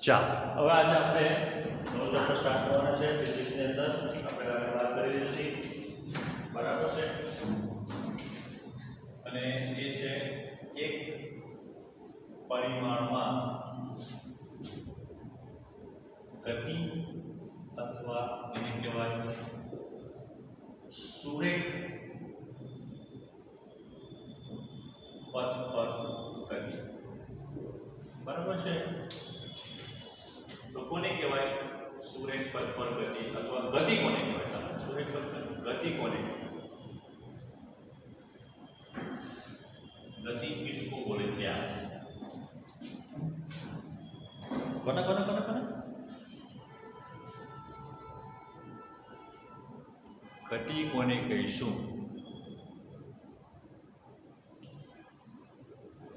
ચાલો હવે આજે આપણે નવો ચેપ્ટર સ્ટાર્ટ કરવાનો છે ફિઝિક્સની અંદર. આપણે આગળ વાત કરી લીધી બરાબર છે, અને એ છે એક પરિમાણમાં ગતિ અથવા એને કહેવાય સુરેખ પથ પર ગતિ. બરાબર છે, તો કોને કહેવાય સુરેખ પથ પર ગતિ અથવા ગતિ કોને કહેવાય? ચાલો સુરેખ પથ પર ગતિ કોને કહેવાય? गति किसको बोले क्या? बना बना बना बना गति कोने कहीशुं?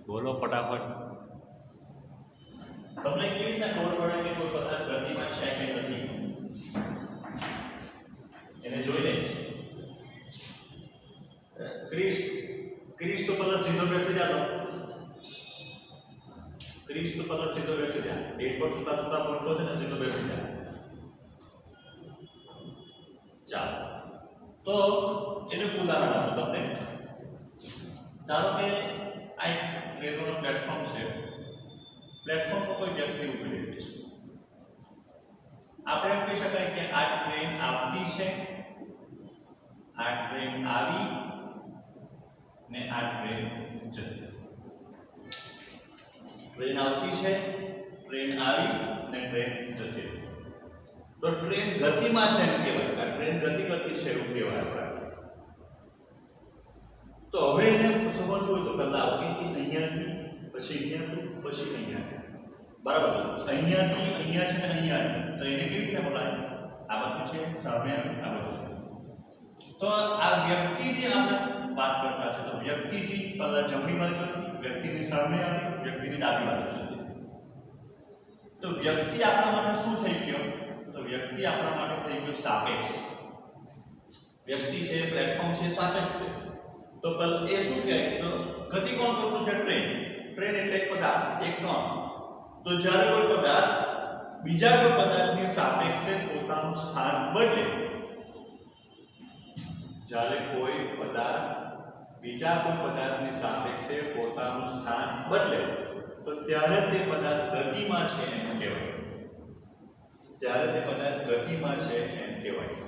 बोलो फटाफट. તમને કેવી રીતના ખબર પડે કે કોઈ પદાર્થ ગતિમાં છે કે નથી? એને જોઈને क्रीज तो पहले सीधो बैसे जाओ. क्रीज तो पहले सीधो बैसे जा. पेट पर सुता सुता पटलो છે ને સીધો બેસી જાય. ચાલો તો એનું ઉદાહરણ આપો તમને. ધારો કે આ એક રેલવેનો પ્લેટફોર્મ છે. પ્લેટફોર્મ પર કોઈ વ્યક્તિ ઊભી રહેલી છે. આપણે એમ કહી શકાય કે આ ટ્રેન આવતી છે, આ ટ્રેન આવી ने आ ट्रेन जती. ट्रेन आवती है, ट्रेन आई ने ट्रेन जती. तो ट्रेन गति में है एम कहेवाय. आ ट्रेन गति करती है एवं कहेवाय आपणे. तो हवे एने समजવું હોય તો પહેલા આવતી હતી અહીંયાથી, પછી અહીંયાથી, પછી અહીંયાથી. બરાબર? અહીંયાથી અહીંયા છે ને અહીંયા. તો એને કેવી રીતે બોલાય? આ બધું છે સામે આવે આ બધું. તો આ વ્યક્તિની આપણે बात करता है. तो व्यक्ति थी पहला जमणी बाजू, व्यक्ति ની સામે આવી, વ્યક્તિની ડાબી બાજુ છે. તો વ્યક્તિ આપણા માટે શું થઈ ગયો? તો વ્યક્તિ આપણા માટે થઈ ગયો સાપેક્ષ. વ્યક્તિ છે, પ્લેટફોર્મ છે, સાપેક્ષ છે. તો એ શું કહે? તો ગતિ કોણ કરતું છે? ટ્રેન. ટ્રેન એટલે એક પદાર્થ, એક કણ. તો જ્યારે કોઈ પદાર્થ બીજા કોઈ પદાર્થની સાપેક્ષે પોતાનું સ્થાન બદલે, જ્યારે કોઈ પદાર્થ બીજા કોઈ પદાર્થની સાપેક્ષે પોતાનું સ્થાન બદલે તો ત્યારે તે પદાર્થ ગતિમાં છે એમ કહેવાય. ત્યારે તે પદાર્થ ગતિમાં છે એમ કહેવાય.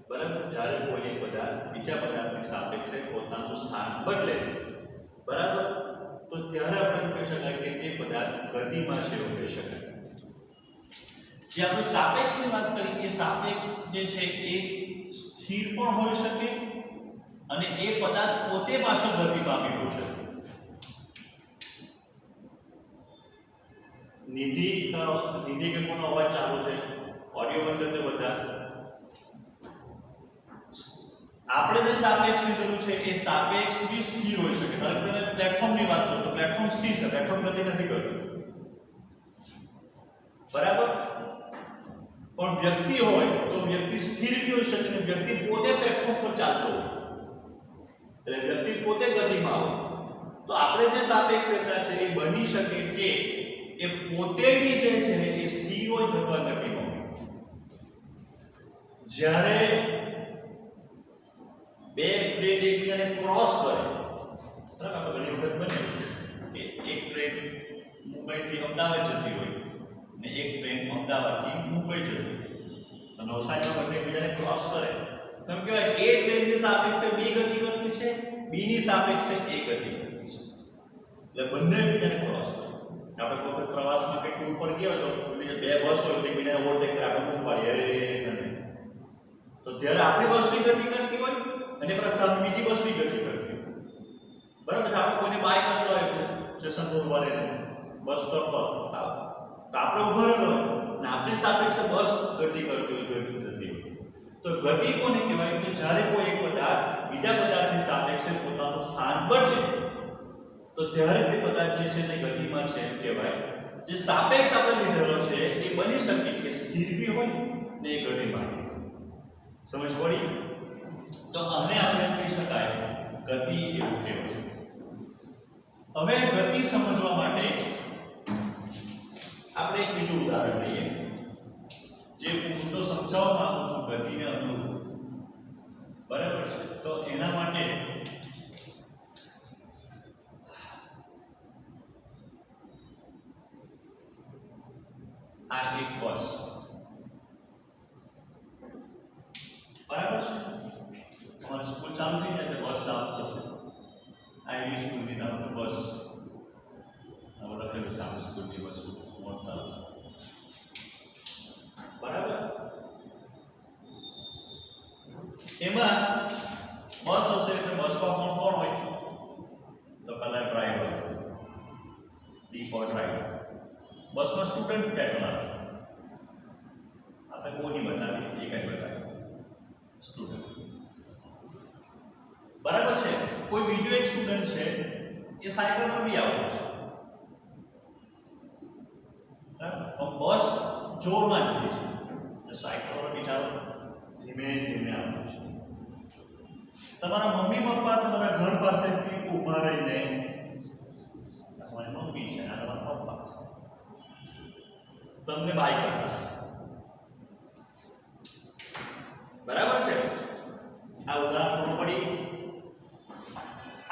બરાબર? જ્યારે કોઈ એક પદાર્થ બીજા પદાર્થની સાપેક્ષે પોતાનું સ્થાન બદલે, બરાબર, તો ત્યારે આપણે કહી શકાય કે તે પદાર્થ ગતિમાં છે એવું કહી શકાય. જે આપણે સાપેક્ષની વાત કરી, એ સાપેક્ષ જે છે એ સ્થિર પણ હોઈ શકે અને એ પદાર્થ પોતે પાછો ગતિ પામી હોઈ શકે. નિધિ કે કોનો અવાજ ચાલુ છે? ઓડિયો બંધ કરી દો બધા. આપણે જે સાપેક્ષ લીધેલું છે એ સાપેક્ષ બી સ્થિર હોઈ શકે. ધારો કે તમે પ્લેટફોર્મની વાત કરો તો પ્લેટફોર્મ સ્થિર છે, પ્લેટફોર્મ ગતિ નથી કરતું. બરાબર? પણ વ્યક્તિ હોય તો વ્યક્તિ સ્થિર બી હોઈ શકે, વ્યક્તિ પોતે પ્લેટફોર્મ પર ચાલતો હોય, એટલે વ્યક્તિ પોતે ગતિમાં હોય. તો આપણે જે સાપેક્ષ લેતા છે એ બની શકે કે એ પોતે બી જે છે એ સ્થિર હોય અથવા ગતિમાં હોય. જ્યારે બે ટ્રેન એકબીજાને ક્રોસ કરે, બરાબર, ઘણી વખત બને કે એક ટ્રેન મુંબઈથી અમદાવાદ જતી હોય ને એક ટ્રેન અમદાવાદથી મુંબઈ જતી હોય. નવસારીમાં બંને એકબીજાને ક્રોસ કરે તો એમ કહેવાય એ ટ્રેનની સાપેક્ષે બી ગતિ કરતી છે, બી ની સાપેક્ષે એ ગતિ કરતી છે. એટલે બંને એકબીજાને ક્રોસ કરે. આપણે કોઈ વખત પ્રવાસમાં કે ટૂર પર ગયા હોય તો બે બસ હોય તો એકબીજાને ઓવરટેક કરે, આપણે બૂમ પાડીએ. તો જ્યારે આપણી બસ બી ગતિ કરતી હોય અને સામે બીજી બસ બી ગતિ કરતી હોય, બરાબર છે. આપણે કોઈને બાય કરતો હોય સ્ટેશન પર ઉભા રહીને બસ સ્ટોપ પર, તો આપણે ઉભા રહેલો હોય ને આપણી સાપેક્ષે બસ ગતિ કરતી હોય, ગતિ થતી હોય. તો ગતિ કોને કહેવાય? કે જ્યારે કોઈ એક પદાર્થ બીજા પદાર્થની સાપેક્ષે પોતાનું સ્થાન બદલે તો ત્યારે તે પદાર્થ જે છે તે ગતિમાં છે એમ કહેવાય. જે સાપેક્ષ આપણે લીધેલો છે એ બની શકે કે સ્થિર બી હોય ને એ ગતિમાં. સમજ પડી? તો આને આપણે કહી શકાય ગતિ એવું કહેવાય. હવે ગતિ સમજવા માટે બીજું ઉદાહરણ લઈએ જે હું મુદ્દો સમજાવવા માંગુ છું ગતિને અનુરૂપ, બરાબર છે? તો એના માટે આ એક બસ, બરાબર છે? તમારી સ્કૂલ ચાલુ થઈ જાય તો બસ ચાલુ થશે. આઈવી સ્કૂલની નામ બસ લખેલું છે, આપણી સ્કૂલની બસ મોટા હશે, બરાબર? એમાં બસ હશે એટલે બસમાં કોણ કોણ હોય? તો પહેલા ડ્રાઈવર, ડી ફોર ડ્રાઈવર. બસમાં સ્ટુડન્ટ બેઠેલા હશે, આપણે કોની બતાવીએ? એક જ બતાવીએ, સ્ટુડન્ટ, બરાબર છે? કોઈ બીજો એક સ્ટુડન્ટ છે એ સાયકલમાં બી આવતો છે, બસ જોરમાં જતી છે, સાયકલ વાળો બિચારો ધીમે ધીમે આવતો છે. તમારા મમ્મી પપ્પા તમારા ઘર પાસેથી ઊભા રહીને, તમારી મમ્મી છે અને તમારા પપ્પા છે, તમને બાય કરતા છે, બરાબર છે? આ ઉદાહરણ થોડું પડી.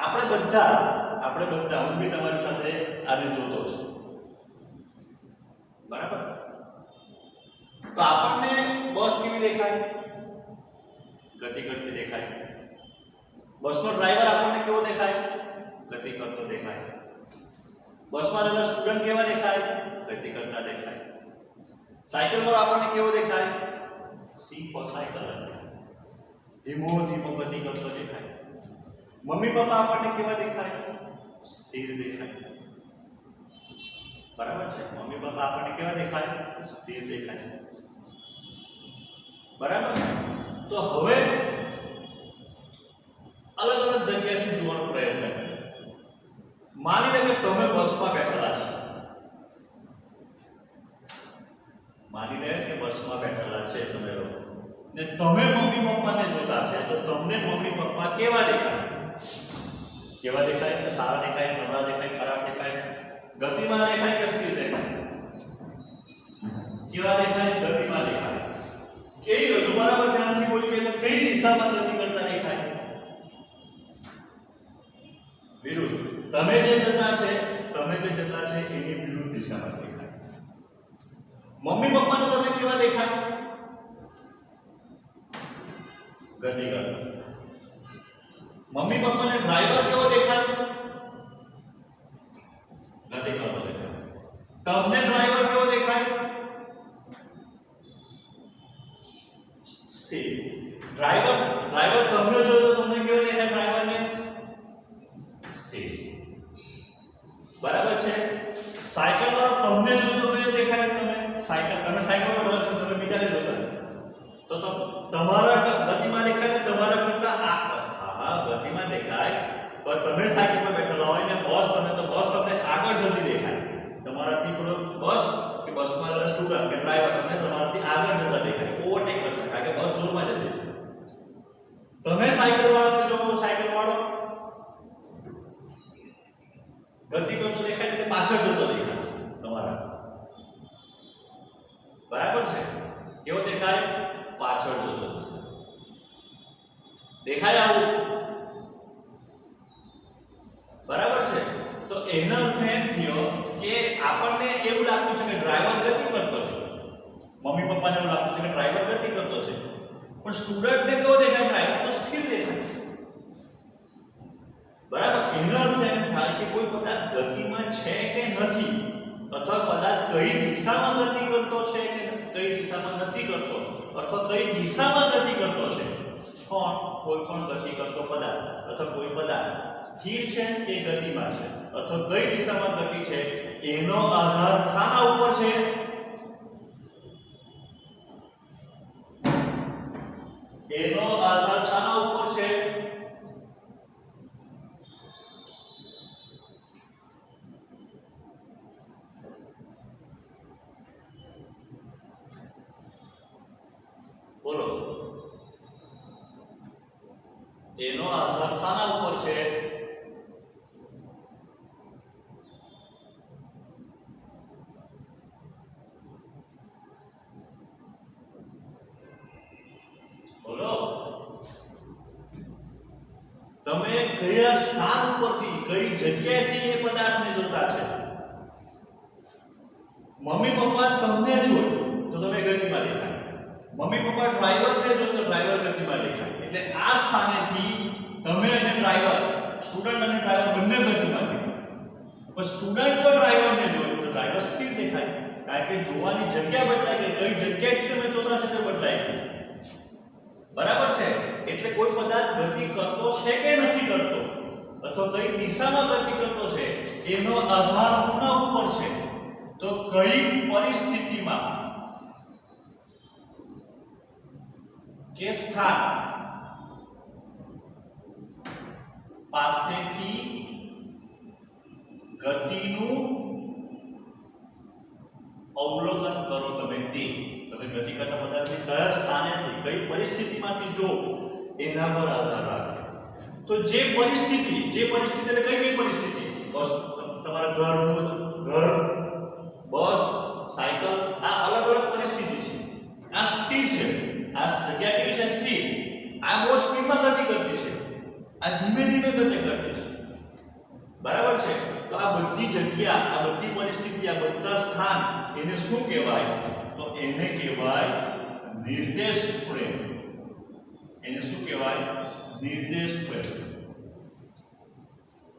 આપણે બધા હું બી તમારી સાથે આને જોતો છું, બરાબર? તો આપણને બસ કેવી દેખાય? ગતિ કરતી દેખાય. બસનો ડ્રાઈવર આપણને કેવો દેખાય? ગતિ કરતો દેખાય. બસમાં રહેલા સ્ટુડન્ટ કેવા દેખાય? ગતિ કરતા દેખાય. સાયકલ વાળો આપણને કેવો દેખાય? સીપો સાયકલ ધીમો ધીમો ગતિ કરતો દેખાય. મમ્મી પપ્પા આપણને કેવા દેખાય? સ્થિર દેખાય, બરાબર છે? મમ્મી પપ્પા આપણને કેવા દેખાય? સ્થિર દેખાય, બરાબર? તો હવે અલગ અલગ જગ્યાએથી જોવાનો પ્રયત્ન કરીએ. માની લો કે તમે બસમાં બેઠેલા છો, માની લે કે બસમાં બેઠેલા છે તમે લોકો, ને તમે મમ્મી પપ્પાને જોતા છે, તો તમને મમ્મી પપ્પા કેવા દેખાય? કેવા દેખાય? કે સારા દેખાય, નબળા દેખાય, ખરાબ દેખાય, ગતિમાં દેખાય કે સ્થિર દેખાય? કેવા દેખાય? ગતિમાં દેખાય. કઈ રજૂ, બરાબર? ધ્યાનથી બોલીએ તો કઈ દિશામાં ગતિ કરતા દેખાય? વિરુદ્ધ. તમે જે જતા છે એની વિરુદ્ધ દિશામાં દેખાય. મમ્મી પપ્પાને તમે કેવા દેખાય? ગતિ કરતા. મમ્મી પપ્પાને ડ્રાઈવર કેવો દેખાય? ગતિ કરતો દેખાય. તમને ડ્રાઈવર કેવો દેખાય? સ્થિર. ડ્રાઈવર તમને જોયો તો તમને કેવો દેખાય? ડ્રાઈવરને સ્થિર, બરાબર છે? સાયકલ વાળો તમને જોયો તો કેવો દેખાય? તમે સાયકલ પર બેઠા છો, તમે બીજાને જોતા તો તમારા ગતિમાં દેખાય ને તમારા કરતા ગતિમાં દેખાય, પણ તમે સાયકલ પર બેઠેલા હોય ને બસ તમને આગળ જતી દેખાય. તમારાથી પેલો બસ કે બસમાં રહેલા સ્ટુડન્ટ કે ડ્રાઈવર તમને તમારાથી આગળ જતા દેખાય, ઓવરટેક કરતા, કારણ કે બસ જોરમાં જતી છે. તમે સાયકલ વાળાને જોવો તો સાયકલ વાળો ગતિ કરતો દેખાય એટલે પાછળ જતો દેખાશે તમારા, બરાબર છે? કેવો દેખાય? પાછળ જતો દેખાય. આવું, બરાબર છે? તો એનો અર્થ એમ થયો કે આપણને એવું લાગતું છે કે ડ્રાઈવર ગતિ કરતો છે, મમ્મી પપ્પાને એવું લાગતું છે કે ડ્રાઈવર ગતિ કરતો છે, પણ સ્ટુડન્ટને કેવો દેખાય? ડ્રાઈવર તો સ્થિર દેખાય, બરાબર? એનો અર્થ એમ થાય કે કોઈ પદાર્થ ગતિમાં છે કે નથી, અથવા પદાર્થ કઈ દિશામાં ગતિ કરતો છે કે કઈ દિશામાં નથી કરતો, અથવા કઈ દિશામાં ગતિ કરતો છે. કોઈ પણ ગતિ કરતો પદાર્થ અથવા કોઈ પદાર્થ સ્થિર છે કે ગતિમાં છે, અથવા કઈ દિશામાં ગતિ છે, એનો આધાર શાના ઉપર છે? એનો આધાર શાના ઉપર છે? બોલો, એનો આધાર શાના ઉપર છે? કયા સ્થાન ઉપરથી કઈ જગ્યાએથી એ પદાર્થને જોતા છે. મમ્મી પપ્પા તમને જોઈ તો તમે ગતિમાં દેખાય, મમ્મી પપ્પા ડ્રાઈવરને જોઈ તો ડ્રાઈવર ગતિમાં દેખાય. એટલે આ સ્થાનેથી તમે અને ડ્રાઈવર, સ્ટુડન્ટ અને ડ્રાઈવર બંને ગતિમાં દેખાય. પણ સ્ટુડન્ટ તો ડ્રાઈવરને જોઈ તો ડ્રાઈવર સ્થિર દેખાય, કારણ કે જોવાની જગ્યા બદલાય કે કઈ જગ્યાએથી તમે જોતા છે તે બદલાય. બરાબર છે. એટલે કોઈ પદાર્થ ગતિ કરતો છે કે નથી કરતો અથવા કઈ દિશામાં ગતિ કરતો છે એનો આધાર કોના ઉપર છે? તો કઈ પરિસ્થિતિમાં કે સ્થાન પાસેથી ગતિનું અવલોકન કરો તમે તે. તમે ગતિ કરતા પદાર્થની કયા સ્થાનેથી કઈ પરિસ્થિતિમાંથી જો એના પર આધાર રાખે. તો જે પરિસ્થિતિ એટલે કઈ પરિસ્થિતિ? બસ તમારા ઘરનું ઘર, બસ, સાયકલ, આ અલગ અલગ પરિસ્થિતિ છે. આ સ્થિર છે, આ જગ્યા કેવી છે? સ્થિર. આ બહુ સ્પીડમાં ગતિ કરતી છે, આ ધીમે ધીમે ગતિ કરતી છે. બરાબર છે. તો આ બધી જગ્યા, આ બધી પરિસ્થિતિ, આ બધા સ્થાન એને શું કહેવાય? તો એને કહેવાય નિર્દેશ ફ્રેમ. એને શું કહેવાય? નિર્દેશ ફ્રેમ.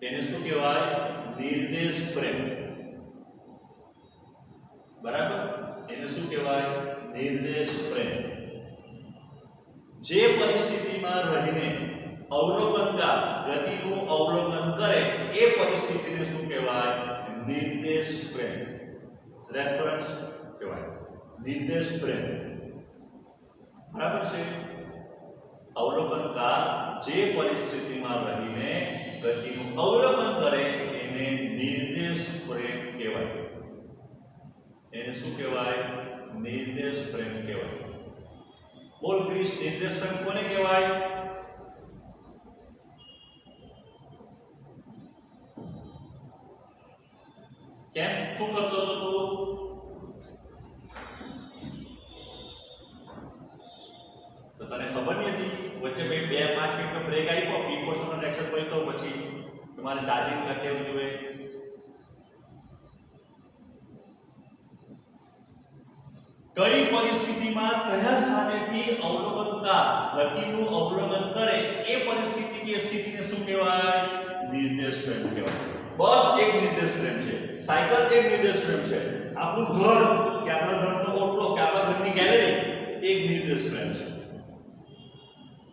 એને શું કહેવાય? નિર્દેશ ફ્રેમ. બરાબર. એને શું કહેવાય? નિર્દેશ ફ્રેમ. જે પરિસ્થિતિમાં રહીને અવલોકનકાર ગતિનું અવલોકન કરે એ પરિસ્થિતિને શું કહેવાય? નિર્દેશ ફ્રેમ. રેફરન્સ કહેવાય. નિર્દેશ ફ્રેમ. બરાબર છે. અવલોકનકાર જે પરિસ્થિતિમાં રહીને ગતિનું અવલોકન કરે એને નિર્દેશ ફ્રેમ કહેવાય. એને શું કહેવાય? નિર્દેશ ફ્રેમ કહેવાય. બોલ ક્રિસ, નિર્દેશ ફ્રેમ કોને કહેવાય? કેમ? શું કરતો હતો તું? તો તને ખબર નહીં હતી? વચ્ચે ભાઈ 2-5 મિનિટનો બ્રેક આપ્યો, પ્રિપોઝિશન એક્શન પછી તો પછી તમારે ચાર્જિંગ કરી દેવું જોઈએ. કઈ પરિસ્થિતિમાં કયા સ્થાનેથી અવલોકનકાર ગતિનું અવલોકન કરે એ પરિસ્થિતિ કે સ્થિતિને શું કહેવાય? નિર્દેશ ફ્રેમ કહેવાય. બસ એક નિર્દેશ ફ્રેમ છે, સાયકલ એક નિર્દેશ ફ્રેમ છે, આપણું ઘર કે આપણા ઘરનો ઓટલો કે આપણા ઘરની ગેલેરી એક નિર્દેશ ફ્રેમ છે.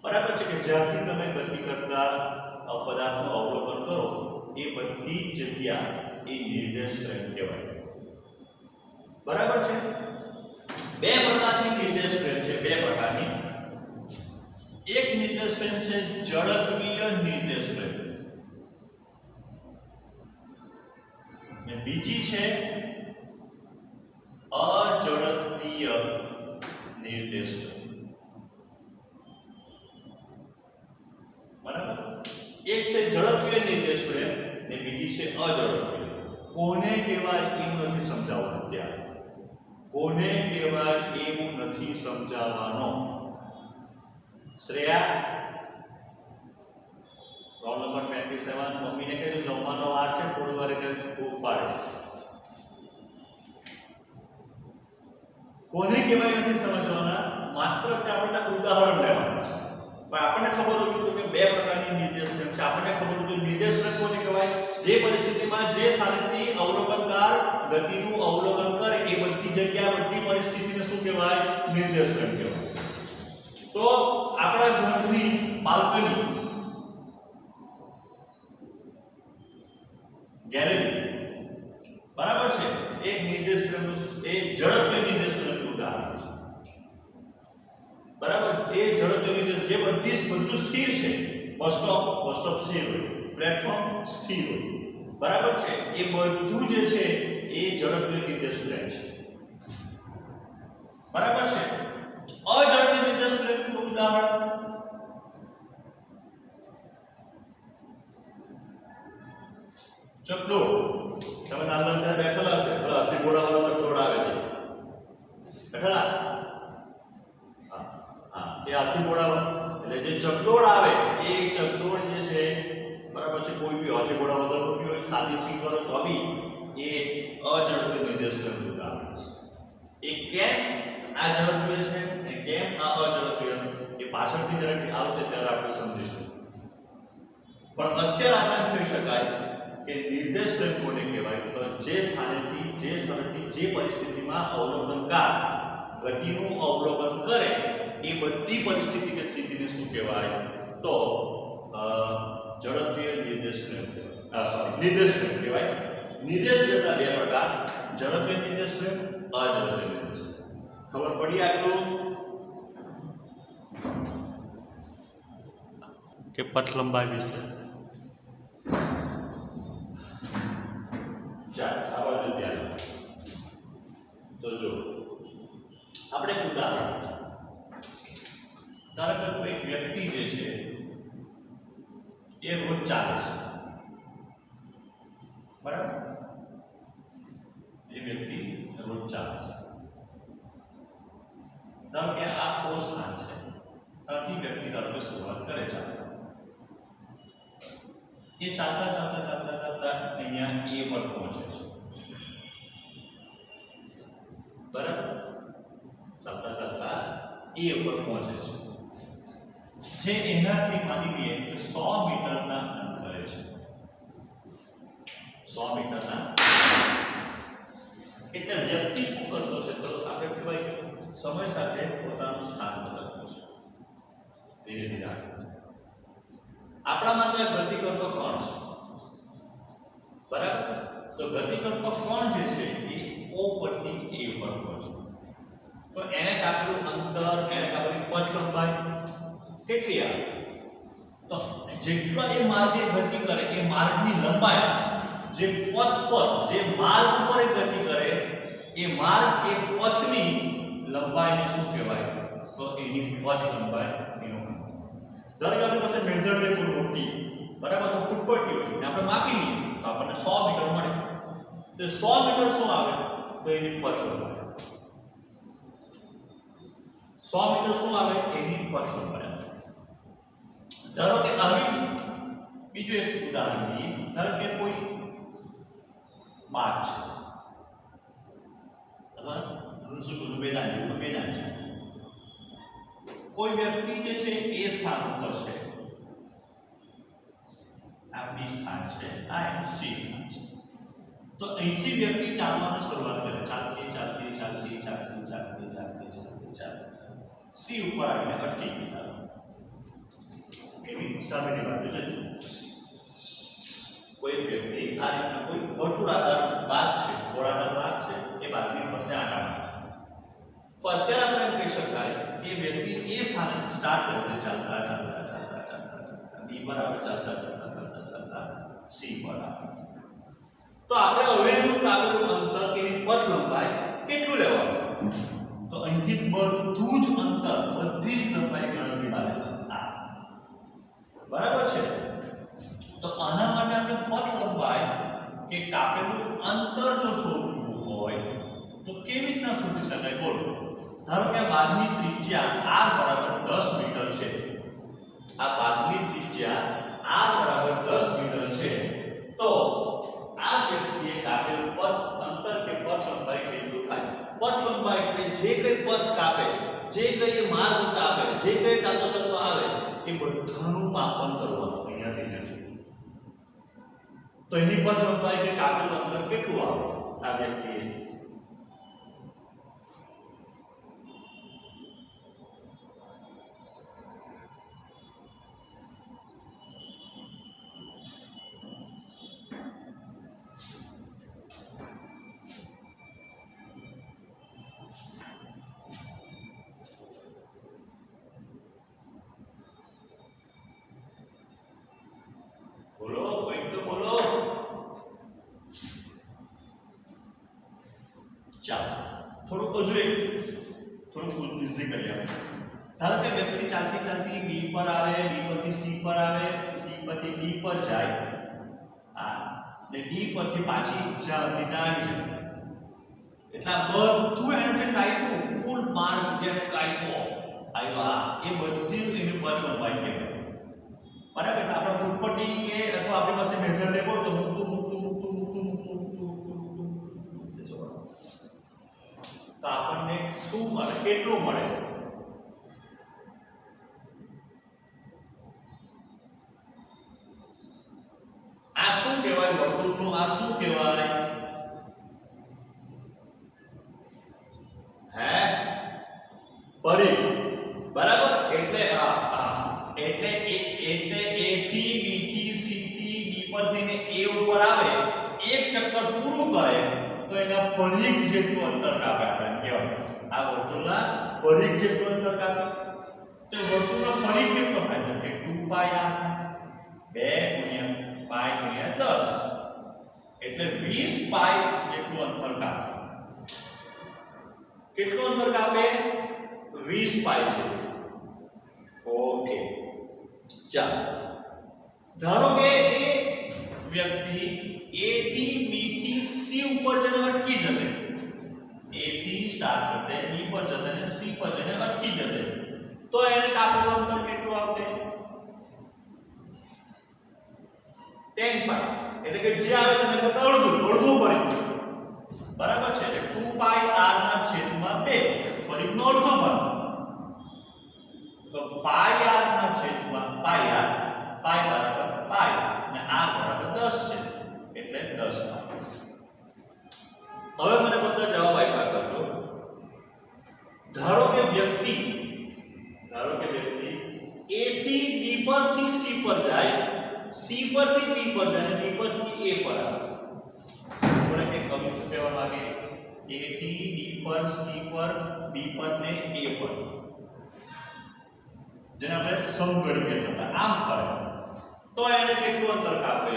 બરાબર છે. કે જ્યાંથી તમે ગતિ કરતા પદાર્થનું અવલોકન કરો એ બધી જગ્યા એ નિર્દેશ ફ્રેમ કહેવાય. બરાબર છે. બે પ્રકારની નિર્દેશ ફ્રેમ છે, બે પ્રકારની. એક નિર્દેશ ફ્રેમ છે જડત્વીય નિર્દેશ ફ્રેમ, અને બીજી છે અજડત્વીય નિર્દેશ ફ્રેમ. બરાબર. એક છે જડત્વીય નિર્દેશ ફ્રેમ ને બીજી છે અજડત્વીય. કોને કહેવાય એવું નથી સમજાવવાનું ત્યાં. કોને કહેવાય એવું નથી સમજાવવાનો. શ્રેયા, રોલ નંબર 27, મમ્મીને કહ્યું જમવાનો વાર છે, થોડી વાર એટલે ખૂબ પાડે. કોને કહેવાય નથી સમજવાના, માત્ર આપણને ઉદાહરણ લેવાનું છે. પણ આપણને ખબર હોવી જોઈએ કે બે પ્રકારની નિર્દેશ ફ્રેમ છે. આપણને ખબર હોવી જોઈએ નિર્દેશ ફ્રેમ કોને કહેવાય? જે પરિસ્થિતિમાં જે સ્થાનેથી અવલોકનકાર ગતિનું અવલોકન કરે એ બધી જગ્યા, બધી પરિસ્થિતિને શું કહેવાય? નિર્દેશ ફ્રેમ કહેવાય. તો આપણા ઘરની બાલ્કની, ગેલેરી, બરાબર છે, એક નિર્દેશ ફ્રેમનું એ ઝડપથી નિર્દેશ ફ્રેમનું ઉદાહરણ છે. બરાબર. એ ઝડપથી નિર્દેશ જે બધું સ્થિર છે. બસ સ્ટોપ સ્થિર હોય, પ્લેટફોર્મ સ્થિર હોય. બરાબર છે. એ બધું જે છે એ ઝડપથી નિર્દેશ ફ્રેમ છે. બરાબર છે. અઝડપી નિર્દેશ ફ્રેમનું ઉદાહરણ ચકડોળ. તમે નાના બેઠેલા હશે, હાથી ઘોડાવાળો ચકડોળ આવે છે, બેઠેલા? હા, એ હાથી ઘોડાવાળો. એટલે જે ચકડોળ આવે એ ચકડોળ જે છે જે સી કરો તો બી એ અઝડપી નિર્દેશકનું ઉદાહરણ છે. એ કેમ આ ઝડપી છે અને કેમ આ અઝડપી એ પાછળથી જ્યારે આવશે ત્યારે આપણે સમજીશું. પણ અત્યારે આપણે કહી શકાય કે નિર્દેશ ફ્રેમ કોને કહેવાય? તો જે સ્થાનેથી જે સ્થળેથી જે પરિસ્થિતિમાં અવલોકનકાર ગતિનું અવલોકન કરે એ બધી પરિસ્થિતિ કે સ્થિતિને શું કહેવાય? તો ઝડપીય નિર્દેશ ફ્રેમ કહેવાય. નિર્દેશ ફ્રેમ કહેવાય. નિર્દેશ ફ્રેમના બે પ્રકાર, ઝડપીય નિર્દેશ ફ્રેમ, અઝડપીય નિર્દેશ ફ્રેમ. ખબર પડી આટલું કે પથ લંબાઈ વિશે? તો જો આપણે એક ઉદાહરણ, ધારો કે કોઈ વ્યક્તિ જે છે એ રોજ ચાલે છે, બરાબર? એ વ્યક્તિ રોજ ચાલે છે. ધારો કે આ ઓ સ્થાન છે, ત્યાંથી વ્યક્તિ ધારો કે શરૂઆત કરે ચાલે. એ ચાલતા ચાલતા ચાલતા ચાલતા અહીંયા એ પર પહોંચે છે, બરાબર? ચાલતા ચાલતા એ ઉપર પહોંચે છે, જે એનાથી માની લઈએ કે 100 મીટરના અંતરે છે. 100 મીટરના. એટલે વ્યક્તિ શું કરતો છે? તો આપણે કહેવાય કે સમય સાથે પોતાનું સ્થાન બદલતું છે, ધીરે ધીરે આગળ. આપણા માટે ગતિ કરતો કોણ છે? બરાબર? તો ગતિ કરતો કોણ જે છે એ ઓ પરથી એ ઉપર પહોંચે. તો એને કાપેલું અંતર, એને કાપેલી પથ લંબાઈ કેટલી આવે? તો જેટલો એ માર્ગે ગતિ કરે એ માર્ગની લંબાઈ જે પથ પર, જે માર્ગ ઉપર ગતિ કરે એ માર્ગ એ પથની લંબાઈને શું કહેવાય? તો એની પથ લંબાઈ એનું. ધારો કે આપણી પાસે મેજર ટેપ મોટી, બરાબર? તો ફૂટપટ્ટી હોય ને આપણે માપી લઈએ તો આપણને 100 મીટર મળે. તો 100 મીટર શું આવે? તો એની પથ લંબાઈ. 100 મીટર શું આવે? એની પથ લંબાઈ. ધારો કે આવી બીજું એક ઉદાહરણ લઈએ. ધારો કે કોઈ માર્ગ છે, મેદાન છે. કોઈ વ્યક્તિ જે છે એ સ્થાન ઉપર છે, આ બી સ્થાન છે, આ એનું સી સ્થાન છે. તો અહીંથી વ્યક્તિ ચાલવાનું શરૂઆત કરે, ચાલતી ચાલતી ચાલતી ચાલતી ચાલતી ચાલતી ચાલતી ચાલતી સી ઉપર આવીને અટકી ગઈ. એવી સામેની બાજુ છે કોઈ વ્યક્તિ આ રીતના કોઈ વર્તુળાકાર ભાગ છે, ગોળાકાર ભાગ છે, એ ભાગની ફરતે આંટા મારે. તો અત્યારે આપણે એમ કહી શકાય કે વ્યક્તિ એ સ્થાને સ્ટાર્ટ કરે છે ચાલતા ચાલતા ચાલતા ચાલતા ચાલતા બી પર આવે, ચાલતા ચાલતા ચાલતા ચાલતા સી પર આવે. તો આપણે હવે એનું કાપેલું અંતર કે એની પથ લંબાઈ કેટલું લેવાનું? તો અહીંથી બધું જ અંતર, બધી જ લંબાઈ ગણતરીમાં લેવાની. બરાબર છે? તો આના માટે આપણે પથ લંબાઈ કે કાપેલું અંતર જો શોધવું હોય તો કેવી રીતના શોધી શકાય? બોલો. ધારો કે આ ભાગની ત્રિજ્યા r બરાબર 10 મીટર છે. આ ભાગની ત્રિજ્યા r બરાબર 10 મીટર છે. તો આ વ્યક્તિએ કાપેલું પથ અંતર કે પથ લંબાઈ કેટલું થાય? પથ લંબાઈ એટલે જે કંઈ પથ કાપે, જે કંઈ માર્ગ કાપે, જે કંઈ ચાલતો ચાલતો આવે એ બધાનું માપન કરવાનું અહીંયાથી અહીંયા સુધી. તો એની પથ લંબાઈ કે કાપેલું અંતર કેટલું આવે આ વ્યક્તિએ? બોલો, કોઈ તો બોલો. ચાલો થોડુંક હજુ થોડુંક ઈઝી કરીએ. ધારો કે વ્યક્તિ ચાલતી ચાલતી બી પર આવે, બી પરથી સી પર આવે, સી પરથી ડી પર જાય, ને ડી પરથી પાછી આવી જાય. એટલે બધું એને જે કાપ્યું, કુલ માર્ગ જેને કાપ્યો આવ્યો એ બધી એની પથ લંબાઈ કહેવાય. બરાબર? એટલે આપણે ફૂટપટ્ટી કે અથવા આપણી પાસે મેજર ટેપ હોય તો મૂકતું મૂકતું મૂકતું આપણને શું મળે, કેટલું મળે? આ શું કહેવાય વર્તુળનું? આ શું કહેવાય? હે, પરિઘ. બરાબર. એટલે એટલે A થી B થી C થી D પર થઈને A ઉપર આવે, એક ચક્કર પૂરું કરે તો એના પરિઘ જેટલું અંતર કાપે આપણે કહેવાય. આ વર્તુળના પરિઘ જેટલું અંતર કાપે. તો વર્તુળનો પરિઘ કેટલો થાય? તો કે 2πr 2 * π * 10 એટલે 20π જેટલું અંતર કાપે. કેટલું અંતર કાપે? 20π છે. ઓકે, ચાલો. ધારો કે એ વ્યક્તિ A થી B થી C ઉપર જઈને અટકી જશે. A થી સ્ટાર્ટ કરતે B પર જતે અને C પર જઈને અટકી જતે, તો એને કાપેલું અંતર કેટલું આવશે? 10π. એટલે કે જે આવે તેને બધા અડધું પરિઘ. બરાબર છે. એટલે 2πr ના છેદમાં 2 પરિઘનો અડધો ભાગ. તો πr ના છેદમાં πr, π બરાબર π અને r બરાબર 10 છે એટલે 10π. હવે મને બધા જવાબ આપ્યા કરજો. ધારો કે વ્યક્તિ A થી B પરથી C પર જાય, C પરથી B પર જાય અને B પરથી A પર આવે. આપણે એક કવિ શું કહેવા માંગે? A થી D પર, C પર, B પર ને A પર, જેને આપણે સમઘન કહેતા હતા, આમ ફરે તો એને કેટલું અંતર કાપે?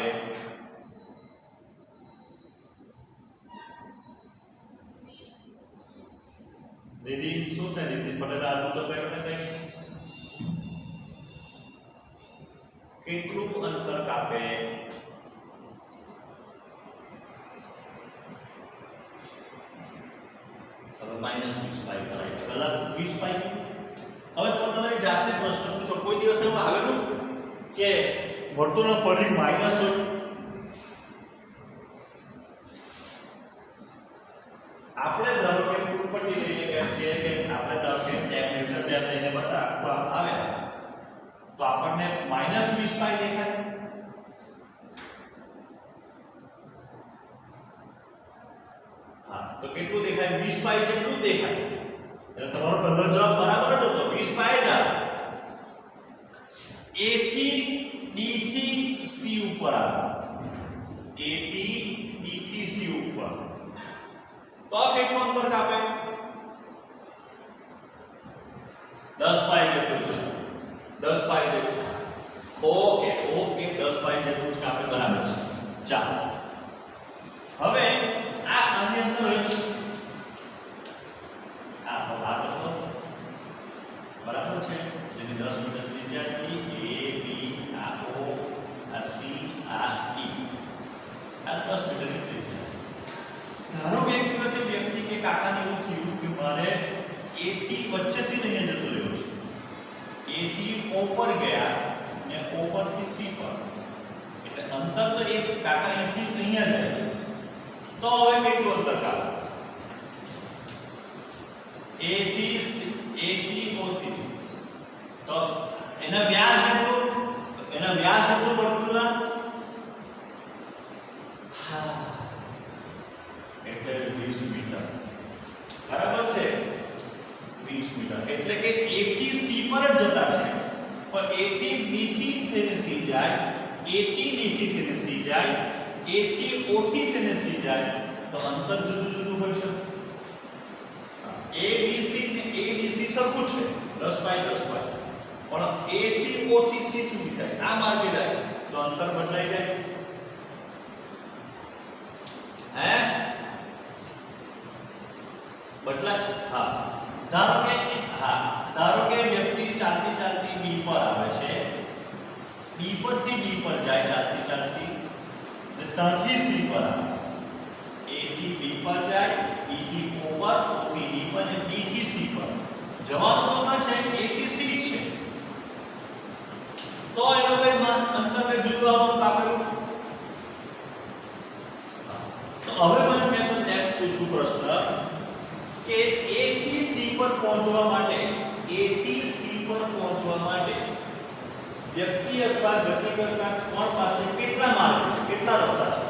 દીદી શું છે? દીદી પટેલ આલુ ચોપાઈ ને કઈ કેટલું અંતર કાપે? હવે -20π કરાય. પહેલા 20π. હવે તમારી જાતને પ્રશ્ન પૂછો, કોઈ દિવસ એવું આવેલું કે વર્તુળનો પરિઘ માઈનસ હોય? આપણે ધારો કે ફૂટપટ્ટી લઈએ કે છે કે આપણે ધારો કે ટેપ મેઝર ટેપ લઈને બતાવવા આવે તો આપણને -20π દેખાય. હા, તો કેટલું દેખાય? 20π જેટલું દેખાય. એટલે તમારો પહેલો જવાબ બરાબર જ હતો, 20π જ આવે. A થી D થી C ઉપર આવે, A થી D થી C ઉપર, તો કેટલું અંતર કાપે? 10π જેટલું છે. 10π જેટલું. ઓકે, 10π જેટલું જ કાપે. બરાબર છે. ચાલો, હવે આ આની અંદર રહેશે આ ભાગ હતો. બરાબર છે. જેની 10 મીટર ત્રિજ્યાથી A B આ O આ C આ E આ 10 મીટરની ત્રિજ્યા. ધારો કે એક દિવસે વ્યક્તિ કે કાકાને એવું થયું કે મારે A થી વચ્ચેથી અહીંયા જતો રહ્યો છે. A થી O પર ગયા ને O પરથી C પર, એટલે અંતર તો એક કાકા અહીંથી અહીંયા જાય. તો હવે કેટલું અંતર કાપે? A થી O થી, તો એના વ્યાસ એટલું વર્તુળના, હા, એટલે 20 મીટર. બરાબર છે. 20 મીટર એટલે કે A થી C પર જ જતા છે, પણ A થી B થી થઈને C જાય, A થી D થી થઈને C જાય, A થી O થી થઈને C જાય, તો અંતર જુદું જુદું હોય છે. ABC ને ADC સરખું છે, 10π 10π, પણ A થી O થી C સુધી જાય, આ માર્ગે જાય તો અંતર બદલાઈ જાય. હે, બદલાય. હા, ધારો કે વ્યક્તિ ચાલતી ચાલતી B પર આવે છે, B પરથી D પર જાય ચાલતી ચાલતી, અને ત્યાંથી C પર આવે. A થી B પર જાય, B થી O પર, O થી D પર અને D થી C પર. જવાબ તો ના છે, A થી C છે, તો એનો કોઈ અંતર ને જુદું આવવાનું કાપેલું. તો હવે મેં તમને એક પૂછું પ્રશ્ન કે A થી C પર પહોંચવા માટે વ્યક્તિ અથવા ગતિ કરતા કોણ પાસે કેટલા માર્ગ છે, કેટલા રસ્તા છે?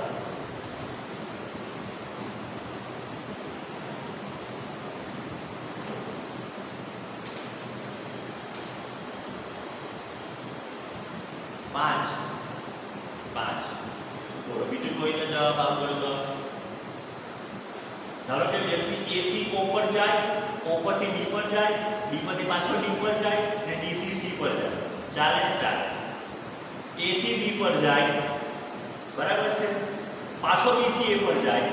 પાંચ. બોલો બીજું કોઈને જવાબ આપ્યો તો? ધારો કે વ્યક્તિ A થી O પર જાય, O પરથી B પર જાય, B પરથી પાછો D પર જાય અને D થી C પર જાય. ચાલે. A થી B પર જાય, બરાબર છે, પાછો B થી A પર જાય,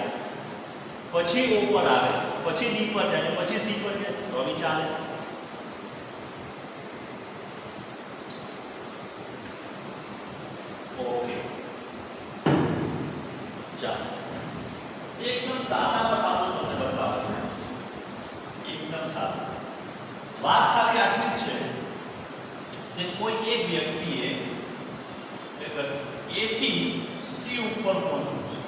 પછી O પર આવે, પછી D પર જાય અને પછી C પર જાય, તો બી ચાલે. ઓકે, ચાલો એકદમ સાદામાં સાદું તમને બતાવું. એકદમ સાદું. વાત ખાલી આટલી જ છે કે કોઈ એક વ્યક્તિએ A થી C ઉપર પહોંચવું છે,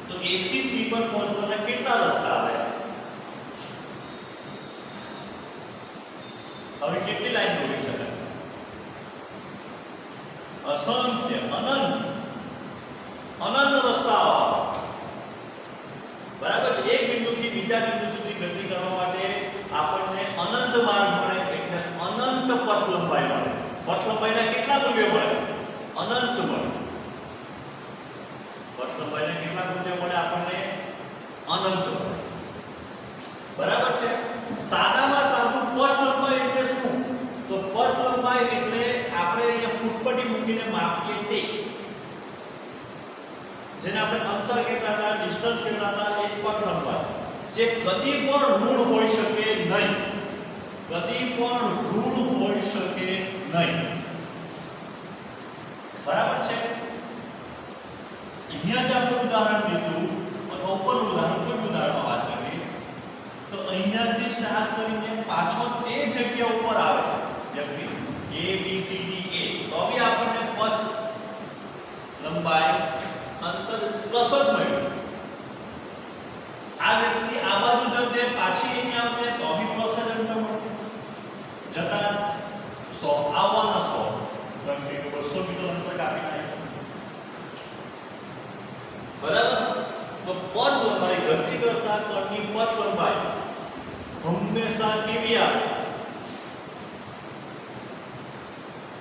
તો A થી C પર પહોંચવાના કેટલા રસ્તા આવે? હવે કેટલી લાઈન દોરી શકાય? અસંખ્ય, અનંત રસ્તાઓ આવે. બરાબર છે. એક બિંદુથી બીજા બિંદુ સુધી ગતિ કરવા માટે આપણને અનંત માર્ગ મળે, એટલે અનંત પથ લંબાઈ મળે. પથ લંબાઈના કેટલા મૂલ્યો મળે? અનંત મળે. પથ લંબાઈના કેટલા મૂલ્યો મળે આપણને? અનંત મળે. બરાબર છે. સાદામાં સાદું પથ લંબાઈ એટલે શું? તો પથ લંબાઈ એટલે આપણે અહીંયા ફૂટપટ્ટી મૂકીને માપીએ તે, જેને આપણે અંતર કહેતા હતા, ડિસ્ટન્સ કહેતા હતા, એક પથ લંબાઈ જે કદી પણ ઋણ હોઈ શકે નહીં. બરાબર છે. અહીંયા જે આપણે ઉદાહરણ લીધું, અથવા ઉપર ઉદાહરણ, કોઈ ઉદાહરણમાં વાત કરીએ તો અહીંયાથી સ્ટાર્ટ કરીને પાછો તે જગ્યા ઉપર આવે વ્યક્તિ A B C D A, તો બી આપણને પથ લંબાઈ અંતર પ્લસ જ મળ્યું. આ વ્યક્તિ આ બાજુ જતે પાછી અહીંયા આવતે તો બી પ્લસ જ અંતર મળતું. જતા 100 આવવાના 100 ગણતરી 200 મીટર અંતર કાપી નાખ્યું. બરાબર. તો પથ લંબાઈ ગતિ કરતા કણની પથ લંબાઈ હંમેશા કેવી આવે?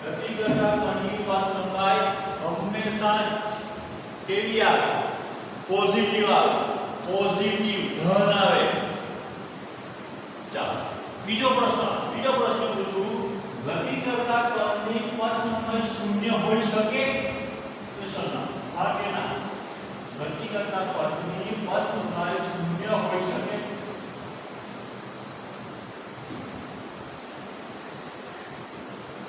ગતિ કરતા કણની પથ લંબાઈ હંમેશા કેવી આવે? પોઝિટિવ આવે. પોઝિટિવ ધન આવે. ચાલો બીજો પ્રશ્ન પૂછું. ગતિ કરતા કણની પથ લંબાઈ શૂન્ય હોઈ શકે? હા કે ના? ગતિ કરતા કણની પથ લંબાઈ શૂન્ય હોઈ શકે?